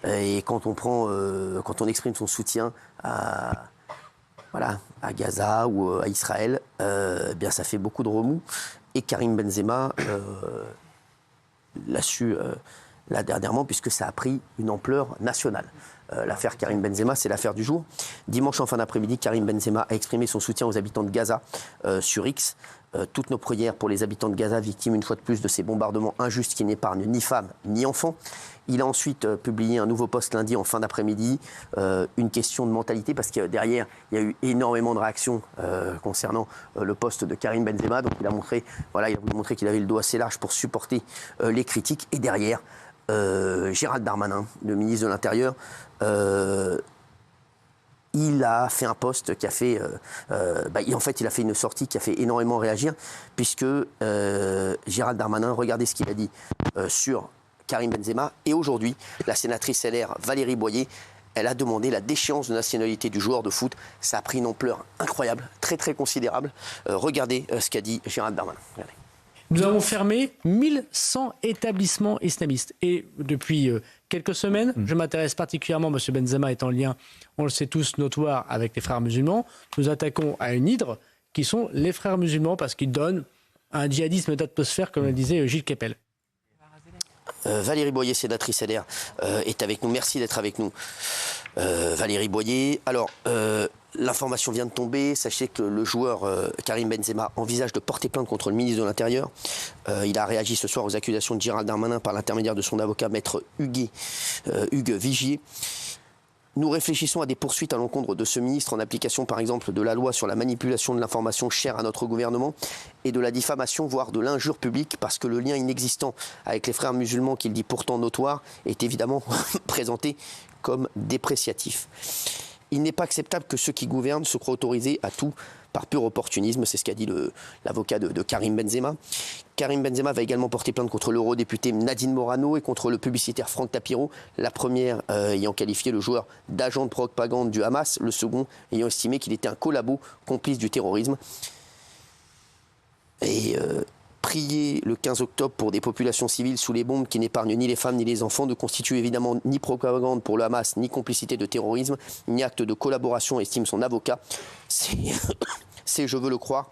Et quand on exprime son soutien à Gaza ou à Israël, bien ça fait beaucoup de remous. Et Karim Benzema l'a su là dernièrement, puisque ça a pris une ampleur nationale. L'affaire Karim Benzema, c'est l'affaire du jour. Dimanche en fin d'après-midi, Karim Benzema a exprimé son soutien aux habitants de Gaza sur X. Toutes nos prières pour les habitants de Gaza, victimes une fois de plus de ces bombardements injustes qui n'épargnent ni femmes ni enfants. Il a ensuite publié un nouveau post lundi en fin d'après-midi, une question de mentalité, parce que derrière, il y a eu énormément de réactions concernant le post de Karim Benzema. Donc il a voulu montrer qu'il avait le dos assez large pour supporter les critiques. Et derrière, Gérald Darmanin, le ministre de l'Intérieur, il a fait un post qui a fait... il a fait une sortie qui a fait énormément réagir, puisque Gérald Darmanin, regardez ce qu'il a dit sur Karim Benzema. Et aujourd'hui, la sénatrice LR Valérie Boyer, elle a demandé la déchéance de nationalité du joueur de foot. Ça a pris une ampleur incroyable, très très considérable. Regardez ce qu'a dit Gérald Darmanin. Regardez. Nous avons fermé 1100 établissements islamistes. Et depuis quelques semaines, je m'intéresse particulièrement, M. Benzema est en lien, on le sait tous, notoire avec les frères musulmans. Nous attaquons à une hydre qui sont les frères musulmans parce qu'ils donnent un djihadisme d'atmosphère, comme le disait Gilles Kepel. Valérie Boyer, sénatrice LR, est avec nous. Merci d'être avec nous, Valérie Boyer. Alors, l'information vient de tomber. Sachez que le joueur Karim Benzema envisage de porter plainte contre le ministre de l'Intérieur. Il a réagi ce soir aux accusations de Gérald Darmanin par l'intermédiaire de son avocat, maître Hugues Vigier. Nous réfléchissons à des poursuites à l'encontre de ce ministre en application par exemple de la loi sur la manipulation de l'information chère à notre gouvernement et de la diffamation, voire de l'injure publique, parce que le lien inexistant avec les frères musulmans qu'il dit pourtant notoire est évidemment présenté comme dépréciatif. Il n'est pas acceptable que ceux qui gouvernent se croient autorisés à tout par pur opportunisme, c'est ce qu'a dit l'avocat de Karim Benzema. Karim Benzema va également porter plainte contre l'eurodéputée Nadine Morano et contre le publicitaire Franck Tapiro, la première ayant qualifié le joueur d'agent de propagande du Hamas, le second ayant estimé qu'il était un collabo complice du terrorisme. Et prier le 15 octobre pour des populations civiles sous les bombes qui n'épargnent ni les femmes ni les enfants ne constitue évidemment ni propagande pour le Hamas, ni complicité de terrorisme, ni acte de collaboration, estime son avocat. C'est, je veux le croire,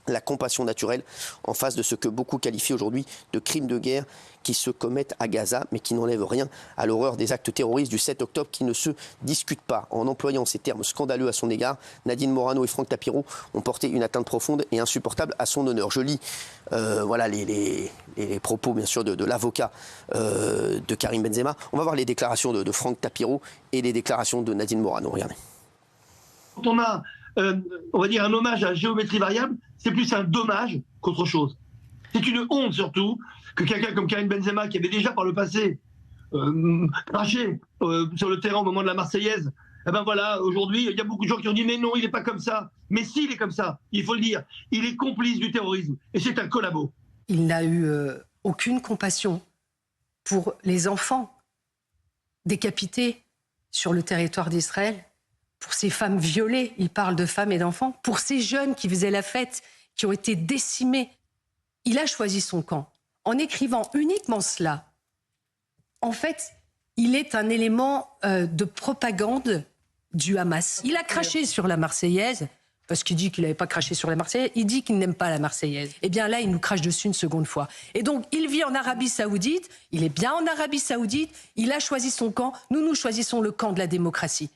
la compassion naturelle en face de ce que beaucoup qualifient aujourd'hui de crimes de guerre qui se commettent à Gaza, mais qui n'enlèvent rien à l'horreur des actes terroristes du 7 octobre qui ne se discutent pas. En employant ces termes scandaleux à son égard, Nadine Morano et Franck Tapiro ont porté une atteinte profonde et insupportable à son honneur. Je lis les propos, bien sûr, de l'avocat de Karim Benzema. On va voir les déclarations de Franck Tapiro et les déclarations de Nadine Morano. Regardez. Quand on a, on va dire, un hommage à la géométrie variable, c'est plus un dommage qu'autre chose. C'est une honte, surtout, que quelqu'un comme Karim Benzema, qui avait déjà par le passé craché sur le terrain au moment de la Marseillaise, eh ben voilà, aujourd'hui, il y a beaucoup de gens qui ont dit « mais non, il n'est pas comme ça ». Mais si, il est comme ça, il faut le dire. Il est complice du terrorisme et c'est un collabo. Il n'a eu aucune compassion pour les enfants décapités sur le territoire d'Israël, pour ces femmes violées, il parle de femmes et d'enfants, pour ces jeunes qui faisaient la fête, qui ont été décimés. Il a choisi son camp. En écrivant uniquement cela, en fait, il est un élément de propagande du Hamas. Il a craché sur la Marseillaise, parce qu'il dit qu'il n'avait pas craché sur la Marseillaise, il dit qu'il n'aime pas la Marseillaise. Eh bien là, il nous crache dessus une seconde fois. Et donc, il vit en Arabie Saoudite, il est bien en Arabie Saoudite, il a choisi son camp, nous choisissons le camp de la démocratie.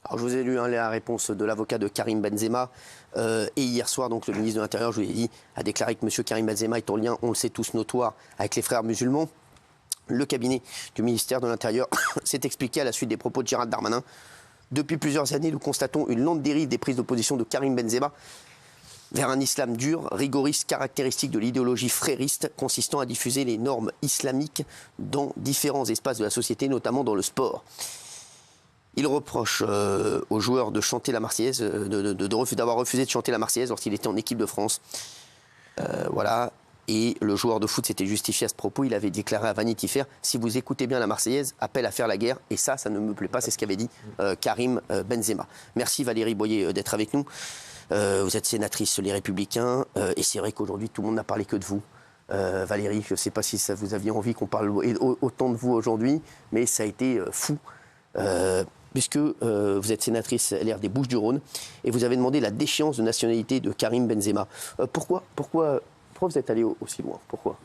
Alors, je vous ai lu la réponse de l'avocat de Karim Benzema. Et hier soir, donc, le ministre de l'Intérieur, je vous l'ai dit, a déclaré que M. Karim Benzema est en lien, on le sait tous, notoire avec les frères musulmans. Le cabinet du ministère de l'Intérieur s'est expliqué à la suite des propos de Gérald Darmanin. Depuis plusieurs années, nous constatons une lente dérive des prises d'opposition de Karim Benzema vers un islam dur, rigoriste, caractéristique de l'idéologie frériste, consistant à diffuser les normes islamiques dans différents espaces de la société, notamment dans le sport. Il reproche aux joueurs de chanter la Marseillaise, d'avoir refusé de chanter la Marseillaise lorsqu'il était en équipe de France. Voilà. Et le joueur de foot s'était justifié à ce propos. Il avait déclaré à Vanity Fair, si vous écoutez bien la Marseillaise, appel à faire la guerre. Et ça ne me plaît pas. C'est ce qu'avait dit Karim Benzema. Merci Valérie Boyer d'être avec nous. Vous êtes sénatrice Les Républicains. Et c'est vrai qu'aujourd'hui, tout le monde n'a parlé que de vous. Valérie, je ne sais pas si ça vous aviez envie qu'on parle autant de vous aujourd'hui, mais ça a été fou. Puisque vous êtes sénatrice LR des Bouches-du-Rhône et vous avez demandé la déchéance de nationalité de Karim Benzema. Pourquoi vous êtes allé aussi loin? Pourquoi?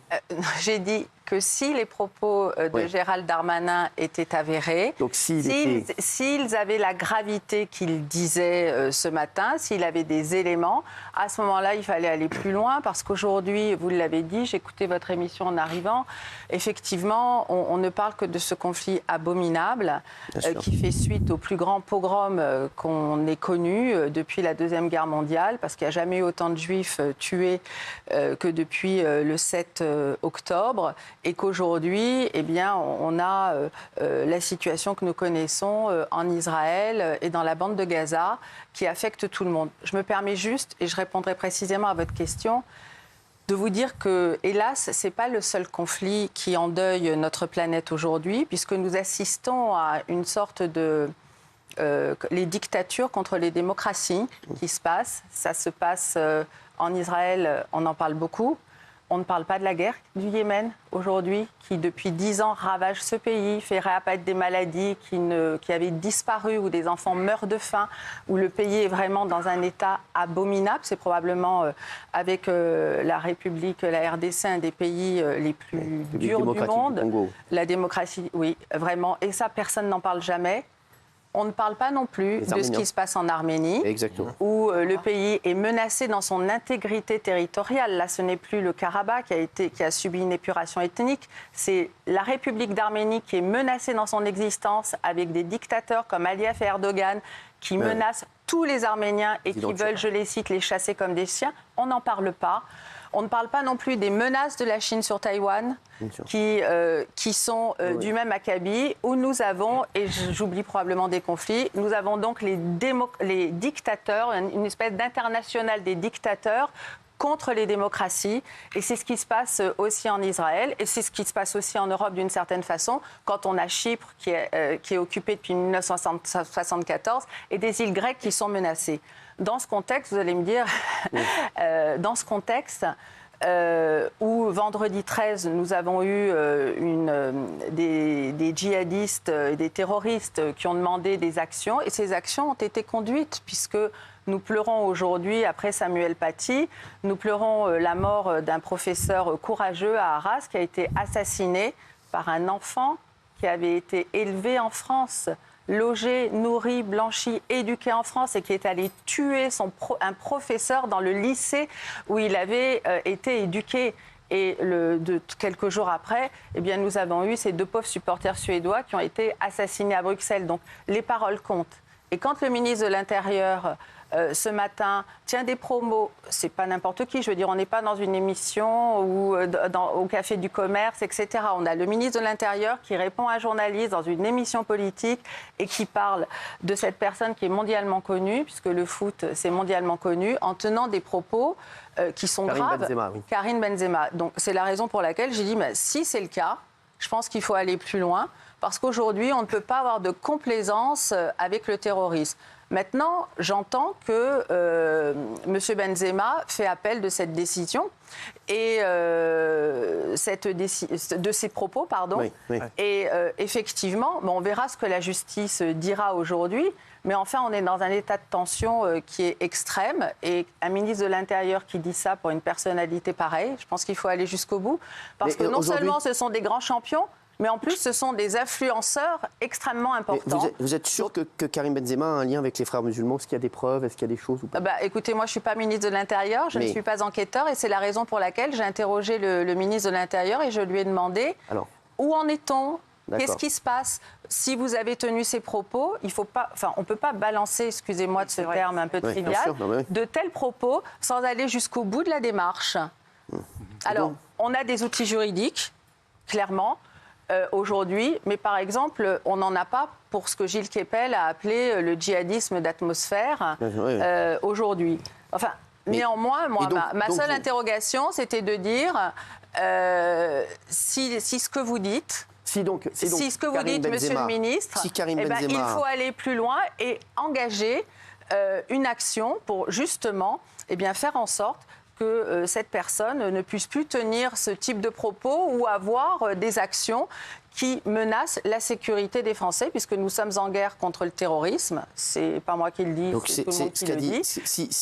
J'ai dit que si les propos de Gérald Darmanin étaient avérés, donc s'ils avaient la gravité qu'il disait ce matin, s'il avait des éléments, à ce moment-là, il fallait aller plus loin parce qu'aujourd'hui, vous l'avez dit, j'écoutais votre émission en arrivant, effectivement, on ne parle que de ce conflit abominable qui fait suite au plus grand pogrom qu'on ait connu depuis la Deuxième Guerre mondiale, parce qu'il n'y a jamais eu autant de Juifs tués que depuis le 7 octobre. Et qu'aujourd'hui, eh bien, on a la situation que nous connaissons en Israël et dans la bande de Gaza qui affecte tout le monde. Je me permets juste, et je répondrai précisément à votre question, de vous dire que, hélas, ce n'est pas le seul conflit qui endeuille notre planète aujourd'hui, puisque nous assistons à une sorte de... les dictatures contre les démocraties qui se passent. Ça se passe en Israël, on en parle beaucoup. On ne parle pas de la guerre du Yémen aujourd'hui, qui depuis 10 ans ravage ce pays, fait réapparaître des maladies qui avaient disparu, où des enfants meurent de faim, où le pays est vraiment dans un état abominable. C'est probablement, avec la République, la RDC, un des pays les plus durs du monde. La démocratie, oui, vraiment. Et ça, personne n'en parle jamais. On ne parle pas non plus de ce qui se passe en Arménie, où le pays est menacé dans son intégrité territoriale. Là, ce n'est plus le Karabakh qui a subi une épuration ethnique. C'est la République d'Arménie qui est menacée dans son existence avec des dictateurs comme Aliyev et Erdogan qui menacent tous les Arméniens et qui veulent, je les cite, les chasser comme des chiens. On n'en parle pas. On ne parle pas non plus des menaces de la Chine sur Taïwan, qui sont du même acabit, où nous avons, et j'oublie probablement des conflits, nous avons donc les dictateurs, une espèce d'international des dictateurs contre les démocraties. Et c'est ce qui se passe aussi en Israël, et c'est ce qui se passe aussi en Europe d'une certaine façon, quand on a Chypre qui est occupée depuis 1974, et des îles grecques qui sont menacées. Dans ce contexte, vous allez me dire, dans ce contexte où vendredi 13, nous avons eu des djihadistes et des terroristes qui ont demandé des actions, et ces actions ont été conduites, puisque nous pleurons aujourd'hui, après Samuel Paty, nous pleurons la mort d'un professeur courageux à Arras qui a été assassiné par un enfant qui avait été élevé en France, logé, nourri, blanchi, éduqué en France et qui est allé tuer un professeur dans le lycée où il avait été éduqué. Et quelques jours après, eh bien, nous avons eu ces deux pauvres supporters suédois qui ont été assassinés à Bruxelles. Donc les paroles comptent. Et quand le ministre de l'Intérieur, ce matin, tient des promos, c'est pas n'importe qui, je veux dire, on n'est pas dans une émission ou au Café du Commerce, etc. On a le ministre de l'Intérieur qui répond à un journaliste dans une émission politique et qui parle de cette personne qui est mondialement connue, puisque le foot, c'est mondialement connu, en tenant des propos qui sont graves. Benzema, oui. Karim Benzema. Donc c'est la raison pour laquelle j'ai dit, mais si c'est le cas, je pense qu'il faut aller plus loin, parce qu'aujourd'hui, on ne peut pas avoir de complaisance avec le terrorisme. Maintenant, j'entends que M. Benzema fait appel de cette décision et de ses propos, pardon. Oui, oui. Et effectivement, on verra ce que la justice dira aujourd'hui. Mais enfin, on est dans un état de tension qui est extrême. Et un ministre de l'Intérieur qui dit ça pour une personnalité pareille, je pense qu'il faut aller jusqu'au bout. Parce que non seulement ce sont des grands champions, mais en plus, ce sont des influenceurs extrêmement importants. Vous êtes sûr que Karim Benzema a un lien avec les frères musulmans? Est-ce qu'il y a des preuves? Est-ce qu'il y a des choses ou pas? Écoutez, moi, je ne suis pas ministre de l'Intérieur, je ne suis pas enquêteur, et c'est la raison pour laquelle j'ai interrogé le ministre de l'Intérieur et je lui ai demandé où en est-on? Qu'est-ce qui se passe? Si vous avez tenu ces propos, on ne peut pas balancer, excusez-moi de ce terme un peu trivial, de tels propos sans aller jusqu'au bout de la démarche. Alors, on a des outils juridiques, clairement, aujourd'hui, mais par exemple, on n'en a pas pour ce que Gilles Kepel a appelé le djihadisme d'atmosphère aujourd'hui. Enfin, néanmoins, moi, ma seule interrogation, c'était de dire si ce que vous dites... Si ce que vous dites, Monsieur le Ministre, il faut aller plus loin et engager une action pour justement faire en sorte que cette personne ne puisse plus tenir ce type de propos ou avoir des actions qui menacent la sécurité des Français, puisque nous sommes en guerre contre le terrorisme. C'est pas moi qui le dis, c'est tout le monde qui le dit.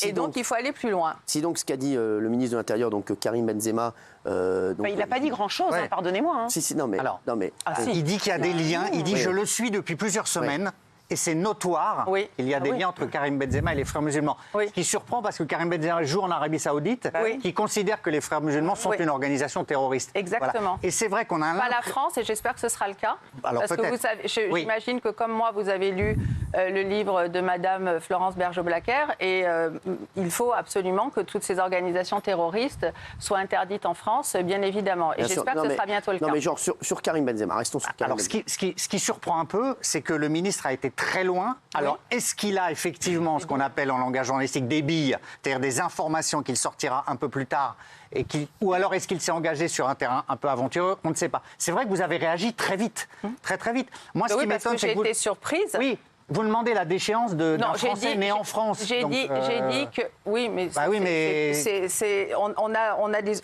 Et donc, il faut aller plus loin. Si donc ce qu'a dit le ministre de l'Intérieur, donc Karim Benzema... donc, il n'a pas dit grand-chose, ouais. pardonnez-moi. Hein. Si, non mais... Alors, non, mais il dit qu'il y a des liens, il dit je le suis depuis plusieurs semaines. Et c'est notoire qu'il y a des liens entre Karim Benzema et les frères musulmans. Oui. Ce qui surprend parce que Karim Benzema joue en Arabie Saoudite, qui considère que les frères musulmans sont une organisation terroriste. Exactement. Voilà. Et c'est vrai qu'on a Pas la France, et j'espère que ce sera le cas. Alors, parce que vous savez, j'imagine que comme moi, vous avez lu le livre de Madame Florence Bergeau-Blacker, et il faut absolument que toutes ces organisations terroristes soient interdites en France, bien évidemment. Et j'espère que ce sera bientôt le cas. Non mais genre sur Karim Benzema, restons sur Karim Benzema. Alors ce qui surprend un peu, c'est que le ministre a été très loin. Alors, est-ce qu'il a effectivement ce qu'on appelle en langage journalistique des billes, c'est-à-dire des informations qu'il sortira un peu plus tard, ou alors est-ce qu'il s'est engagé sur un terrain un peu aventureux? On ne sait pas. C'est vrai que vous avez réagi très vite, très très vite. Moi, ce qui m'étonne, c'est que j'ai été surprise. Oui. Vous demandez la déchéance d'un Français né en France. J'ai dit que oui, mais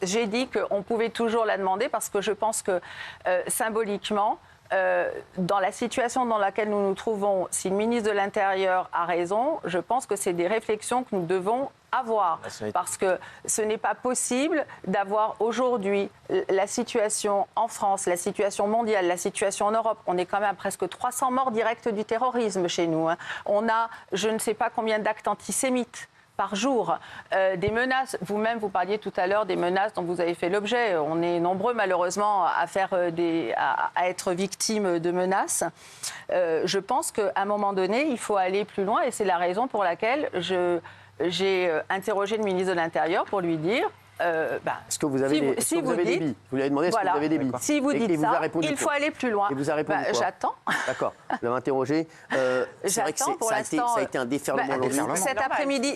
j'ai dit qu'on pouvait toujours la demander parce que je pense que symboliquement. Dans la situation dans laquelle nous nous trouvons, si le ministre de l'Intérieur a raison, je pense que c'est des réflexions que nous devons avoir. Parce que ce n'est pas possible d'avoir aujourd'hui la situation en France, la situation mondiale, la situation en Europe. On est quand même à presque 300 morts directs du terrorisme chez nous. Hein. On a je ne sais pas combien d'actes antisémites par jour, des menaces. Vous-même, vous parliez tout à l'heure des menaces dont vous avez fait l'objet. On est nombreux, malheureusement, à être victimes de menaces. Je pense qu'à un moment donné, il faut aller plus loin et c'est la raison pour laquelle j'ai interrogé le ministre de l'Intérieur pour lui dire... est-ce que vous avez des billes? Vous lui avez demandé est-ce que vous avez des billes? Si vous dites ça, il faut aller plus loin. Et vous avez répondu quoi? J'attends. D'accord. Vous l'avez interrogé. C'est vrai que ça a été un déferlement aujourd'hui.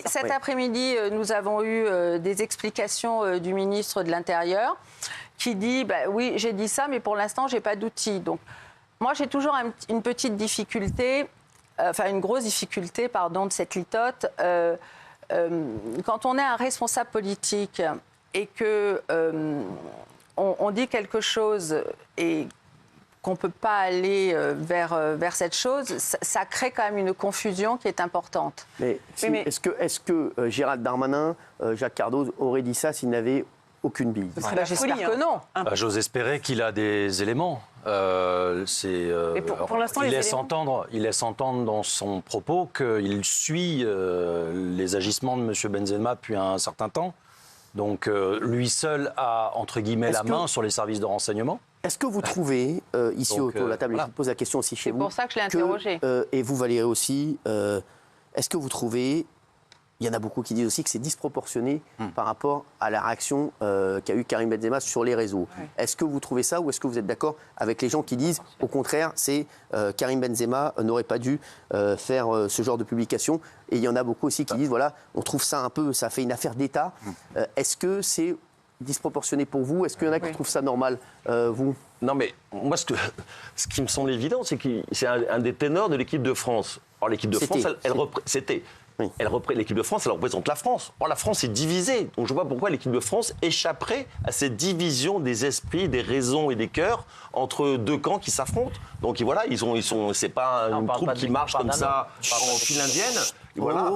Cet après-midi, nous avons eu des explications du ministre de l'Intérieur qui dit oui, j'ai dit ça, mais pour l'instant, j'ai pas d'outils. Donc, moi, j'ai toujours une petite difficulté, une grosse difficulté, de cette litote. Quand on est un responsable politique et que on dit quelque chose et qu'on ne peut pas aller vers cette chose, ça crée quand même une confusion qui est importante. Mais est-ce que Gérald Darmanin, Jacques Cardoz aurait dit ça s'il n'avait aucune bille? J'espère que non. J'ose espérer qu'il a des éléments. pour l'instant, il laisse entendre dans son propos qu'il suit les agissements de M. Benzema depuis un certain temps. Donc lui seul a, entre guillemets, la main sur les services de renseignement. Est-ce que vous trouvez, ici autour de la table, et je vous pose la question aussi chez vous... C'est pour ça que je l'ai interrogé. Et vous, Valérie aussi, est-ce que vous trouvez... Il y en a beaucoup qui disent aussi que c'est disproportionné par rapport à la réaction qu'a eu Karim Benzema sur les réseaux. Ouais. Est-ce que vous trouvez ça ou est-ce que vous êtes d'accord avec les gens qui disent, au contraire, Karim Benzema n'aurait pas dû faire ce genre de publication? Et il y en a beaucoup aussi qui disent, voilà, on trouve ça un peu, ça fait une affaire d'État. Est-ce que c'est disproportionné pour vous? Est-ce qu'il y en a qui trouvent ça normal, vous? Non, mais moi, ce qui me semble évident, c'est que c'est un des ténors de l'équipe de France. Or, l'équipe de France, c'était... Oui. L'équipe de France, elle représente la France. Or, la France est divisée. Donc, je vois pourquoi l'équipe de France échapperait à cette division des esprits, des raisons et des cœurs entre deux camps qui s'affrontent. Donc, voilà, c'est pas une troupe qui marche comme ça en file indienne. Voilà,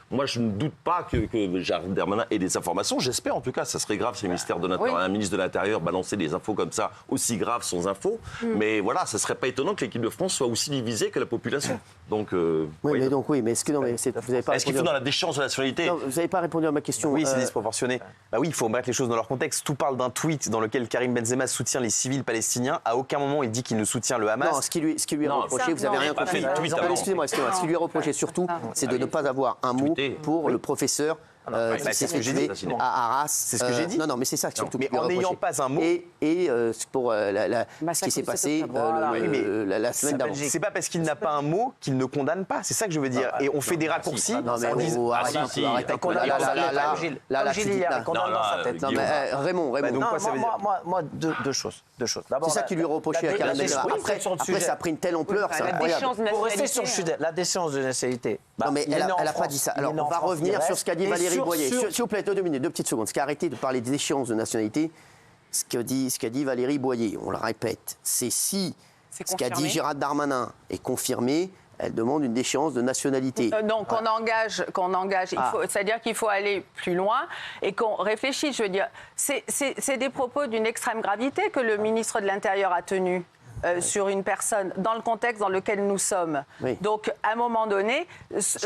moi je ne doute pas que Gérald Darmanin ait des informations. J'espère en tout cas, ça serait grave si un ministre de l'Intérieur balançait des infos comme ça, aussi graves sans infos. Mais voilà, ça ne serait pas étonnant que l'équipe de France soit aussi divisée que la population. Donc, mais est-ce que vous n'avez pas Est-ce qu'il faut dans la déchéance de la nationalité? Non, vous n'avez pas répondu à ma question. Oui, c'est disproportionné. Oui, il faut mettre les choses dans leur contexte. Tout parle d'un tweet dans lequel Karim Benzema soutient les civils palestiniens. À aucun moment il dit qu'il ne soutient le Hamas. Non, ce qui lui est reproché, vous n'avez rien compris. Excusez-moi. Ce qui lui est reproché surtout, c'est de ne pas avoir un mot pour le professeur qui s'est fait à Arras. C'est ce que j'ai dit. Non, mais c'est ça surtout. Mais en n'ayant pas un mot. Et pour ce qui s'est passé la semaine d'avant. C'est pas parce qu'il n'a pas un mot qu'il ne condamne pas. C'est ça que je veux dire. Et on fait des raccourcis. Non, mais arrêtez. Raymond. Moi, deux choses. C'est ça qui lui est reproché à Karim Benzema. Après, ça a pris une telle ampleur, c'est incroyable. Pour rester sur le sujet, la déchéance de nationalité. Non, mais elle n'a pas dit ça. Alors, on va revenir sur ce qu'a dit Valérie Valérie Boyer, s'il vous plaît, 2 minutes, 2 petites secondes. Ce qui a arrêté de parler des échéances de nationalité, ce qu'a dit Valérie Boyer, on le répète, c'est si ce qu'a dit Gérald Darmanin est confirmé, elle demande une déchéance de nationalité. Donc qu'on engage, c'est-à-dire qu'il faut aller plus loin et qu'on réfléchisse. Je veux dire, c'est des propos d'une extrême gravité que le ministre de l'Intérieur a tenus. Sur une personne, dans le contexte dans lequel nous sommes. Oui. Donc, à un moment donné,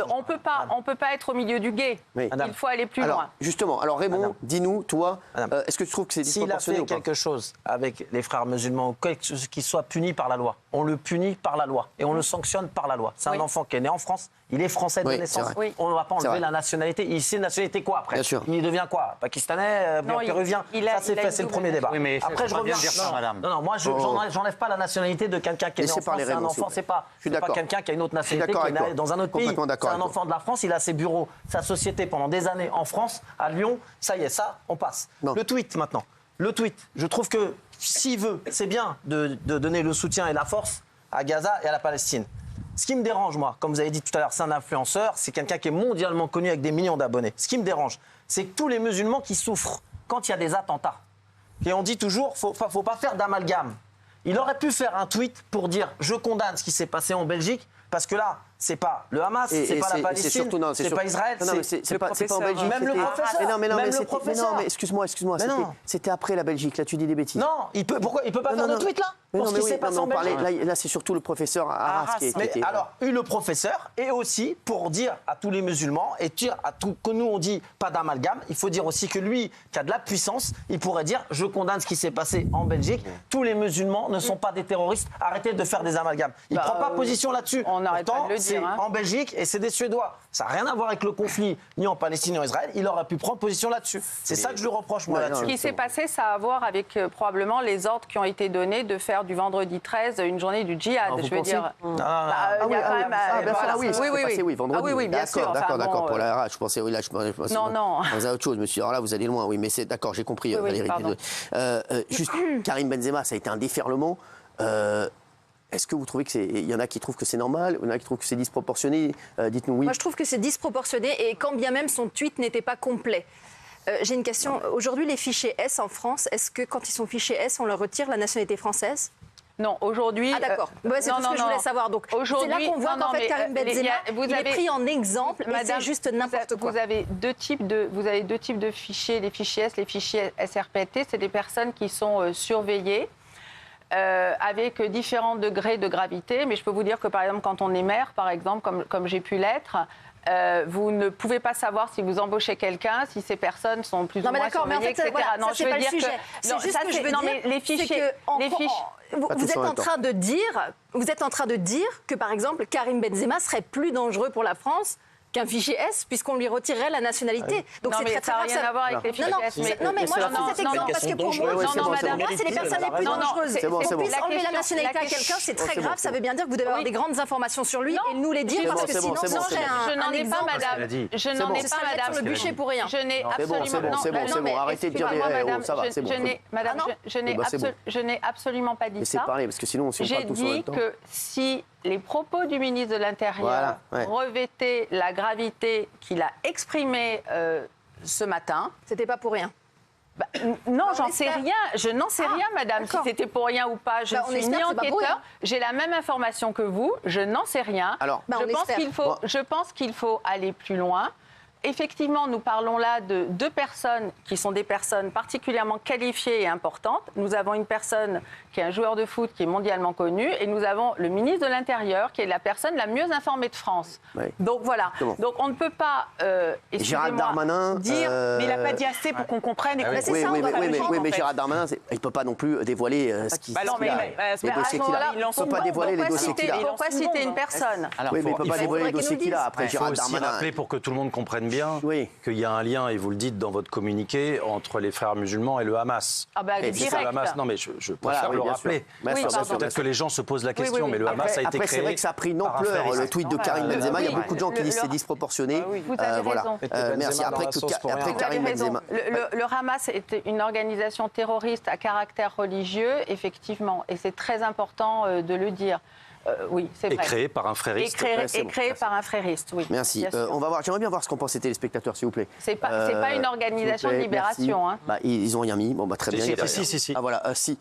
on peut pas être au milieu du guet. Oui. Il faut aller plus loin. Justement, alors Raymond, dis-nous, toi, est-ce que tu trouves que c'est disproportionné ou pas ? S'il a fait quelque chose avec les frères musulmans, qu'il soit puni par la loi, on le punit par la loi et on le sanctionne par la loi. C'est un enfant qui est né en France, il est français de naissance. On ne va pas enlever la nationalité. Il sait nationalité quoi après ? Il devient quoi ? Pakistanais, péruvien ? Ça c'est fait, c'est le premier débat. Après je reviens. Non, moi j'enlève pas la nationalité de quelqu'un qui est né en France, c'est un enfant, c'est pas quelqu'un qui a une autre nationalité, qui est né dans un autre pays. C'est un enfant de la France, il a ses bureaux, sa société pendant des années en France, à Lyon, ça y est, ça, on passe. Le tweet maintenant. Le tweet, je trouve que s'il veut, c'est bien de donner le soutien et la force à Gaza et à la Palestine. Ce qui me dérange, moi, comme vous avez dit tout à l'heure, c'est un influenceur, c'est quelqu'un qui est mondialement connu avec des millions d'abonnés. Ce qui me dérange, c'est que tous les musulmans qui souffrent quand il y a des attentats, et on dit toujours, faut pas faire d'amalgame. Il aurait pu faire un tweet pour dire « je condamne ce qui s'est passé en Belgique » parce que là, c'est pas le Hamas, c'est pas la Palestine, c'est pas Israël, c'est pas en Belgique. Même le professeur. Non, mais excuse-moi, c'était après la Belgique, là tu dis des bêtises. Non, il peut pas faire de tweet là pour ce qui s'est passé en Belgique. Là, c'est surtout le professeur Arras qui était... Alors, le professeur, et aussi pour dire à tous les musulmans, et dire à tout que nous on dit pas d'amalgame, il faut dire aussi que lui, qui a de la puissance, il pourrait dire « je condamne ce qui s'est passé en Belgique, tous les musulmans ne sont pas des terroristes, arrêtez de faire des amalgames ». Il prend pas position là-dessus. On n'arrête pas de le dire. C'est en Belgique et c'est des Suédois. Ça n'a rien à voir avec le conflit, ni en Palestine ni en Israël. Il aurait pu prendre position là-dessus. C'est ça que je lui reproche, moi, là-dessus. Ce qui s'est passé, ça a à voir avec probablement les ordres qui ont été donnés de faire du vendredi 13 une journée du djihad. Je veux dire. Oui, bien sûr. D'accord. Pour la RH, je pensais, oui, là, je pensais. Non. Vous avez autre chose, monsieur. Alors là, vous allez loin, oui, mais c'est d'accord, j'ai compris, Valérie. Juste, Karim Benzema, ça a été un déferlement. Est-ce que vous trouvez il y en a qui trouvent que c'est normal, il y en a qui trouvent que c'est disproportionné? Dites-nous oui. Moi, je trouve que c'est disproportionné et quand bien même son tweet n'était pas complet. J'ai une question. Aujourd'hui, les fichiers S en France, est-ce que quand ils sont fichés S, on leur retire la nationalité française? Non, aujourd'hui... Ah d'accord, c'est tout ce que je voulais savoir. Donc c'est là qu'on voit qu'en fait Karim Benzema, il est pris en exemple et c'est juste n'importe quoi. Vous avez deux types de fichiers, les fichiers S, les fichiers SRPT, c'est des personnes qui sont surveillées. Avec différents degrés de gravité, mais je peux vous dire que par exemple quand on est maire, par exemple, comme j'ai pu l'être, vous ne pouvez pas savoir si vous embauchez quelqu'un, si ces personnes sont plus ou moins surveillées, etc. Voilà, non, je veux dire que c'est juste que je veux dire, les fichiers, vous êtes en train de dire que par exemple Karim Benzema serait plus dangereux pour la France qu'un fichier S, puisqu'on lui retirerait la nationalité. Donc c'est très grave. Ça n'a rien à voir avec les fichiers S. Non, mais moi, je prends cet exemple parce que pour moi, c'est les personnes les plus dangereuses. Qu'on puisse enlever la nationalité à quelqu'un, c'est très grave. Ça veut bien dire que vous devez avoir des grandes informations sur lui et nous les dire, parce que sinon, je n'en ai pas, madame. Je n'en ai pas, madame. Sur le bûcher pour rien. Je n'ai absolument... C'est bon, arrêtez de dire des... Ça va, c'est bon. Madame, je n'ai absolument pas dit ça. Laissez parler, parce que sinon, si on parle tous en même temps... J'ai dit que si les propos du ministre de l'Intérieur revêtaient la gravité qu'il a exprimée ce matin... C'était pas pour rien. Non, j'en sais rien. Je n'en sais rien, madame, si c'était pour rien ou pas. Je ne suis ni enquêteur. J'ai la même information que vous. Je n'en sais rien. Alors, je pense qu'il faut aller plus loin. Effectivement, nous parlons là de deux personnes qui sont des personnes particulièrement qualifiées et importantes. Nous avons une personne qui est un joueur de foot qui est mondialement connu et nous avons le ministre de l'Intérieur qui est la personne la mieux informée de France. Oui. Donc voilà. Donc on ne peut pas Gérald Darmanin dire mais il n'a pas dit assez pour qu'on comprenne. Oui, mais Gérald Darmanin, il ne peut pas non plus dévoiler ce qui il ne peut pas dévoiler les dossiers qu'il a. Pourquoi citer une personne? Oui, mais il ne peut pas dévoiler les dossiers qu'il a. Après, Gérald Darmanin. Il faut aussi rappeler pour que tout le monde comprenne bien qu'il y a un lien, et vous le dites dans votre communiqué, entre les frères musulmans et le Hamas. Ah bah, direct. Le Hamas, non, mais je préfère le rappeler. Peut-être que les gens se posent la question, mais le Hamas a été créé. C'est vrai que ça a pris une ampleur, le tweet de Karim Benzema. Il y a beaucoup de gens qui disent que c'est disproportionné. Vous avez raison. Merci. Après Karim Benzema. Le Hamas est une organisation terroriste à caractère religieux, effectivement, et c'est très important de le dire. Oui, c'est vrai. Et créé par un frériste. Et créé par un frériste, oui. Merci. On va voir. J'aimerais bien voir ce qu'en pensent les téléspectateurs, s'il vous plaît. C'est pas une organisation de libération. Hein. Bah, ils n'ont rien mis. Bon, bah, très bien. Si. Ah voilà, si.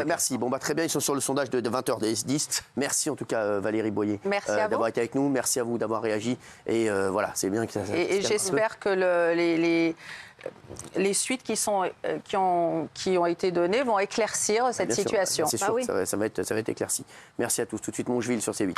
Merci. Bon, bah, très bien. Ils sont sur le sondage de 20h des 10. Merci en tout cas, Valérie Boyer, d'avoir été avec nous. Merci à vous d'avoir réagi. Et voilà, c'est bien que ça. Et j'espère que les suites qui ont été données vont éclaircir cette situation. C'est sûr, ça va être éclairci. Merci à tous. Tout de suite, Mongeville sur C8.